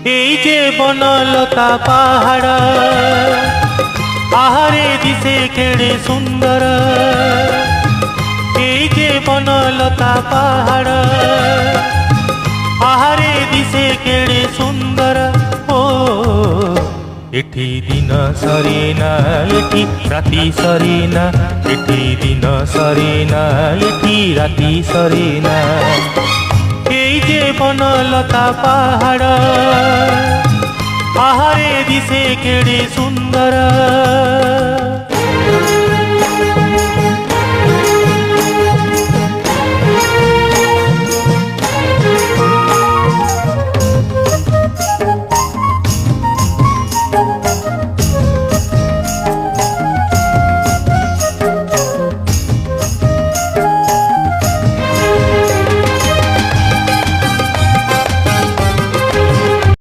এই যে বনলতা পাহাড় আহারে দিশে কেড়ে সুন্দর। এই যে বনলতা পাহাড় আহারে দিশে কেড়ে সুন্দর। ও এটি দিন সরে না, এটি রাতি সরে না, এটি দিন সরে না, এটি রাতি সরে না। এই যে বনলতা পাহাড় আহারে দিশে কেড়ে সুন্দর।